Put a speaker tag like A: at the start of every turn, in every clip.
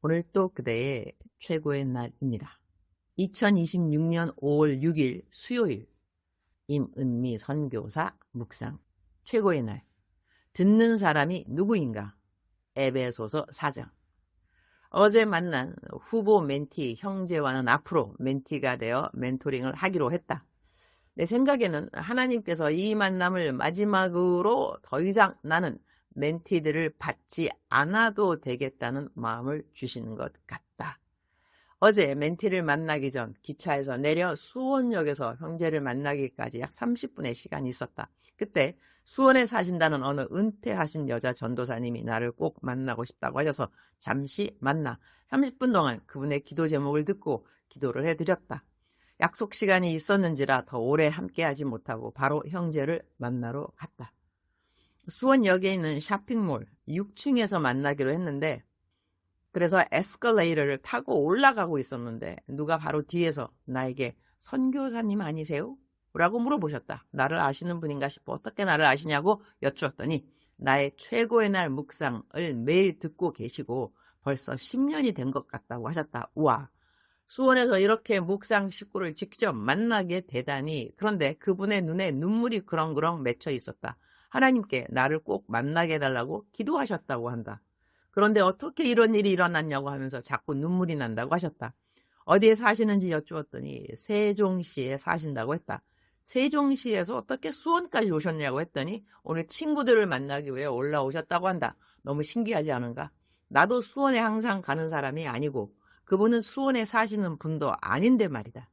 A: 오늘 또 그대의 최고의 날입니다. 2026년 5월 6일 수요일 임은미 선교사 묵상 최고의 날 듣는 사람이 누구인가 에베소서 4장. 어제 만난 후보 멘티 형제와는 앞으로 멘티가 되어 멘토링을 하기로 했다. 내 생각에는 하나님께서 이 만남을 마지막으로 더 이상 나는 멘티들을 받지 않아도 되겠다는 마음을 주시는 것 같다. 어제 멘티를 만나기 전 기차에서 내려 수원역에서 형제를 만나기까지 약 30분의 시간이 있었다. 그때 수원에 사신다는 어느 은퇴하신 여자 전도사님이 나를 꼭 만나고 싶다고 하셔서 잠시 만나 30분 동안 그분의 기도 제목을 듣고 기도를 해드렸다. 약속 시간이 있었는지라 더 오래 함께하지 못하고 바로 형제를 만나러 갔다. 수원역에 있는 쇼핑몰 6층에서 만나기로 했는데 그래서 에스컬레이터를 타고 올라가고 있었는데 누가 바로 뒤에서 나에게 선교사님 아니세요? 라고 물어보셨다. 나를 아시는 분인가 싶어 어떻게 나를 아시냐고 여쭈었더니 나의 최고의 날 묵상을 매일 듣고 계시고 벌써 10년이 된 것 같다고 하셨다. 우와, 수원에서 이렇게 묵상 식구를 직접 만나게 되다니. 그런데 그분의 눈에 눈물이 그렁그렁 맺혀 있었다. 하나님께 나를 꼭 만나게 해달라고 기도하셨다고 한다. 그런데 어떻게 이런 일이 일어났냐고 하면서 자꾸 눈물이 난다고 하셨다. 어디에 사시는지 여쭈었더니 세종시에 사신다고 했다. 세종시에서 어떻게 수원까지 오셨냐고 했더니 오늘 친구들을 만나기 위해 올라오셨다고 한다. 너무 신기하지 않은가? 나도 수원에 항상 가는 사람이 아니고 그분은 수원에 사시는 분도 아닌데 말이다.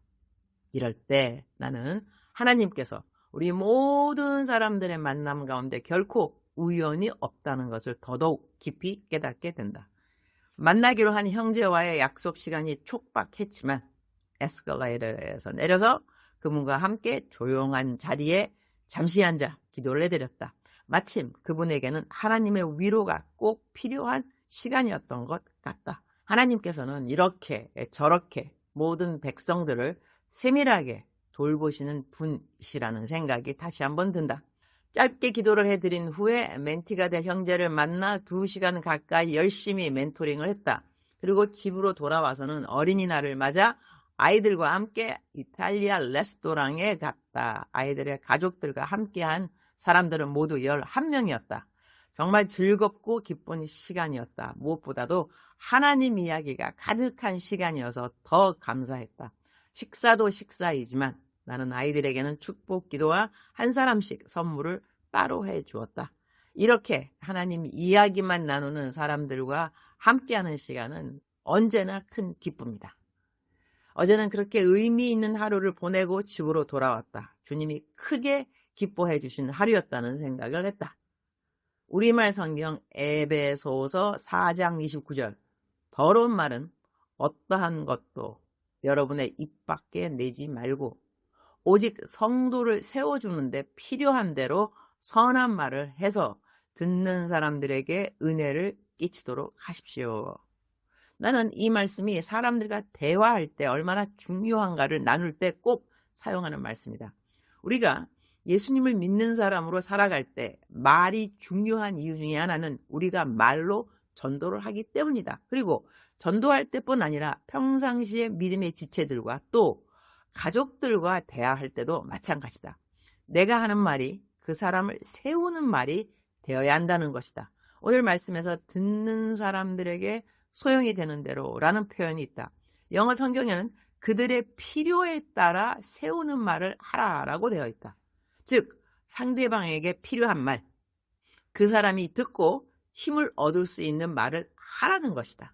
A: 이럴 때 나는 하나님께서 우리 모든 사람들의 만남 가운데 결코 우연이 없다는 것을 더더욱 깊이 깨닫게 된다. 만나기로 한 형제와의 약속 시간이 촉박했지만 에스컬레이터에서 내려서 그분과 함께 조용한 자리에 잠시 앉아 기도를 해드렸다. 마침 그분에게는 하나님의 위로가 꼭 필요한 시간이었던 것 같다. 하나님께서는 이렇게 저렇게 모든 백성들을 세밀하게 돌보시는 분이시라는 생각이 다시 한번 든다. 짧게 기도를 해드린 후에 멘티가 될 형제를 만나 2시간 가까이 열심히 멘토링을 했다. 그리고 집으로 돌아와서는 어린이날을 맞아 아이들과 함께 이탈리아 레스토랑에 갔다. 아이들의 가족들과 함께한 사람들은 모두 11명이었다. 정말 즐겁고 기쁜 시간이었다. 무엇보다도 하나님 이야기가 가득한 시간이어서 더 감사했다. 식사도 식사이지만 나는 아이들에게는 축복 기도와 한 사람씩 선물을 따로 해주었다. 이렇게 하나님 이야기만 나누는 사람들과 함께하는 시간은 언제나 큰 기쁨이다. 어제는 그렇게 의미 있는 하루를 보내고 집으로 돌아왔다. 주님이 크게 기뻐해 주신 하루였다는 생각을 했다. 우리말 성경 에베소서 4장 29절. 더러운 말은 어떠한 것도 여러분의 입 밖에 내지 말고 오직 성도를 세워주는데 필요한 대로 선한 말을 해서 듣는 사람들에게 은혜를 끼치도록 하십시오. 나는 이 말씀이 사람들과 대화할 때 얼마나 중요한가를 나눌 때 꼭 사용하는 말씀이다. 우리가 예수님을 믿는 사람으로 살아갈 때 말이 중요한 이유 중에 하나는 우리가 말로 전도를 하기 때문이다. 그리고 전도할 때뿐 아니라 평상시에 믿음의 지체들과 또 가족들과 대화할 때도 마찬가지다. 내가 하는 말이 그 사람을 세우는 말이 되어야 한다는 것이다. 오늘 말씀에서 듣는 사람들에게 소용이 되는 대로 라는 표현이 있다. 영어 성경에는 그들의 필요에 따라 세우는 말을 하라라고 되어 있다. 즉 상대방에게 필요한 말, 그 사람이 듣고 힘을 얻을 수 있는 말을 하라는 것이다.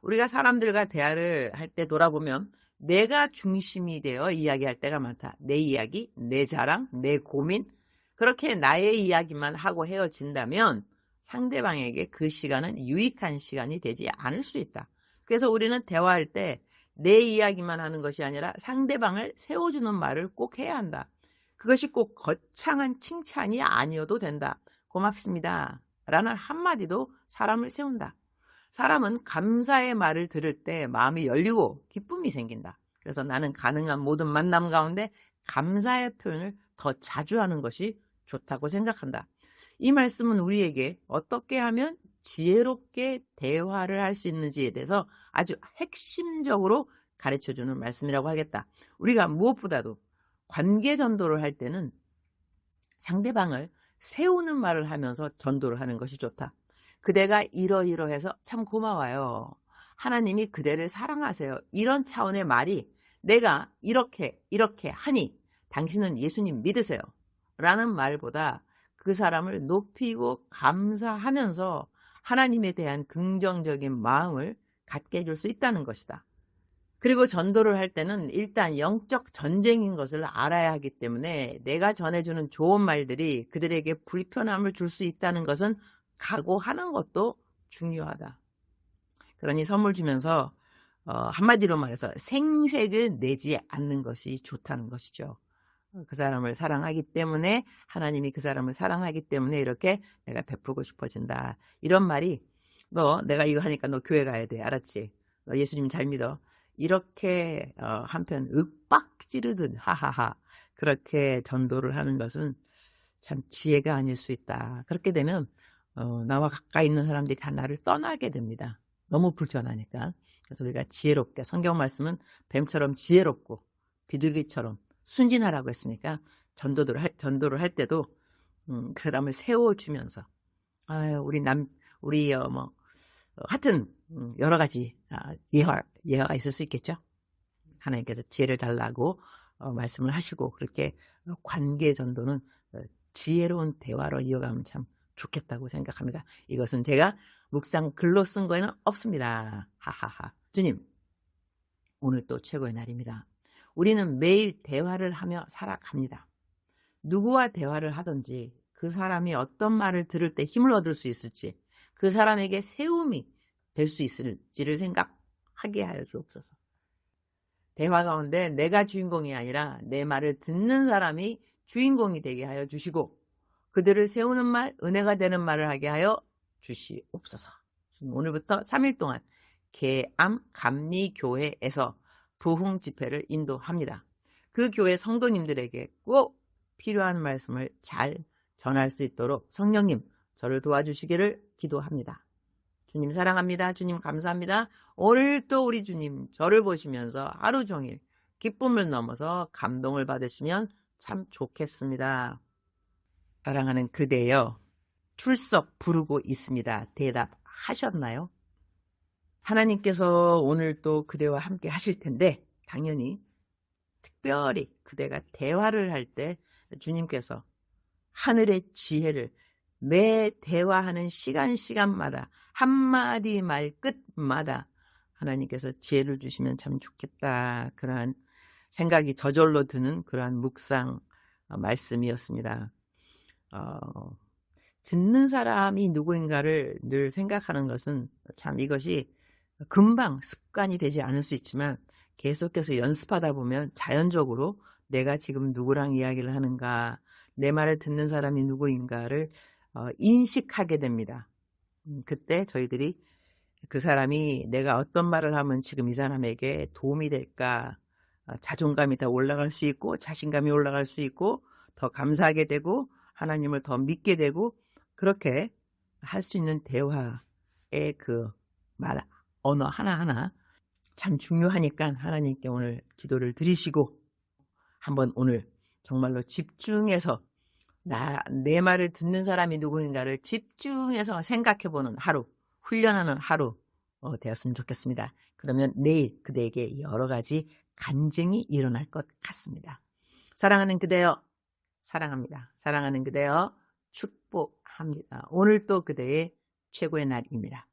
A: 우리가 사람들과 대화를 할 때 돌아보면 내가 중심이 되어 이야기할 때가 많다. 내 이야기, 내 자랑, 내 고민, 그렇게 나의 이야기만 하고 헤어진다면 상대방에게 그 시간은 유익한 시간이 되지 않을 수 있다. 그래서 우리는 대화할 때 내 이야기만 하는 것이 아니라 상대방을 세워주는 말을 꼭 해야 한다. 그것이 꼭 거창한 칭찬이 아니어도 된다. 고맙습니다 라는 한마디도 사람을 세운다. 사람은 감사의 말을 들을 때 마음이 열리고 기쁨이 생긴다. 그래서 나는 가능한 모든 만남 가운데 감사의 표현을 더 자주 하는 것이 좋다고 생각한다. 이 말씀은 우리에게 어떻게 하면 지혜롭게 대화를 할 수 있는지에 대해서 아주 핵심적으로 가르쳐주는 말씀이라고 하겠다. 우리가 무엇보다도 관계 전도를 할 때는 상대방을 세우는 말을 하면서 전도를 하는 것이 좋다. 그대가 이러이러해서 참 고마워요. 하나님이 그대를 사랑하세요. 이런 차원의 말이 내가 이렇게 하니 당신은 예수님 믿으세요. 라는 말보다 그 사람을 높이고 감사하면서 하나님에 대한 긍정적인 마음을 갖게 해줄 수 있다는 것이다. 그리고 전도를 할 때는 일단 영적 전쟁인 것을 알아야 하기 때문에 내가 전해주는 좋은 말들이 그들에게 불편함을 줄 수 있다는 것은 각오하는 것도 중요하다. 그러니 선물 주면서 한마디로 말해서 생색을 내지 않는 것이 좋다는 것이죠. 그 사람을 사랑하기 때문에, 하나님이 그 사람을 사랑하기 때문에 이렇게 내가 베풀고 싶어진다. 이런 말이 너 내가 이거 하니까 너 교회 가야 돼. 알았지? 너 예수님 잘 믿어. 이렇게 한편 윽박 지르듯 하하하 그렇게 전도를 하는 것은 참 지혜가 아닐 수 있다. 그렇게 되면 나와 가까이 있는 사람들이 다 나를 떠나게 됩니다. 너무 불편하니까. 그래서 우리가 지혜롭게, 성경 말씀은 뱀처럼 지혜롭고 비둘기처럼 순진하라고 했으니까 전도를 할 때도 그 사람을 세워주면서 우리 하여튼 여러 가지 예화가 있을 수 있겠죠. 하나님께서 지혜를 달라고 말씀을 하시고 그렇게 관계 전도는 지혜로운 대화로 이어가면 참 좋겠다고 생각합니다. 이것은 제가 묵상 글로 쓴 거에는 없습니다. 하하하. 주님, 오늘 또 최고의 날입니다. 우리는 매일 대화를 하며 살아갑니다. 누구와 대화를 하든지 그 사람이 어떤 말을 들을 때 힘을 얻을 수 있을지, 그 사람에게 세움이 될 수 있을지를 생각하게 하여 주옵소서. 대화 가운데 내가 주인공이 아니라 내 말을 듣는 사람이 주인공이 되게 하여 주시고 그들을 세우는 말, 은혜가 되는 말을 하게 하여 주시옵소서. 오늘부터 3일 동안 계암 감리교회에서 부흥 집회를 인도합니다. 그 교회 성도님들에게 꼭 필요한 말씀을 잘 전할 수 있도록 성령님 저를 도와주시기를 기도합니다. 주님 사랑합니다. 주님 감사합니다. 오늘 또 우리 주님 저를 보시면서 하루 종일 기쁨을 넘어서 감동을 받으시면 참 좋겠습니다. 사랑하는 그대여, 출석 부르고 있습니다. 대답하셨나요? 하나님께서 오늘 또 그대와 함께 하실 텐데 당연히 특별히 그대가 대화를 할 때 주님께서 하늘의 지혜를 매 대화하는 시간마다 한마디 말 끝마다 하나님께서 지혜를 주시면 참 좋겠다. 그러한 생각이 저절로 드는 그러한 묵상 말씀이었습니다. 듣는 사람이 누구인가를 늘 생각하는 것은 참 이것이 금방 습관이 되지 않을 수 있지만 계속해서 연습하다 보면 자연적으로 내가 지금 누구랑 이야기를 하는가, 내 말을 듣는 사람이 누구인가를 인식하게 됩니다. 그때 저희들이 그 사람이 내가 어떤 말을 하면 지금 이 사람에게 도움이 될까, 자존감이 더 올라갈 수 있고 자신감이 올라갈 수 있고 더 감사하게 되고 하나님을 더 믿게 되고 그렇게 할 수 있는 대화의 그 말, 언어 하나하나 참 중요하니까 하나님께 오늘 기도를 드리시고 한번 오늘 정말로 집중해서 내 말을 듣는 사람이 누구인가를 집중해서 생각해보는 하루, 훈련하는 하루 되었으면 좋겠습니다. 그러면 내일 그대에게 여러 가지 간증이 일어날 것 같습니다. 사랑하는 그대여, 사랑합니다. 사랑하는 그대여, 축복합니다. 오늘 또 그대의 최고의 날입니다.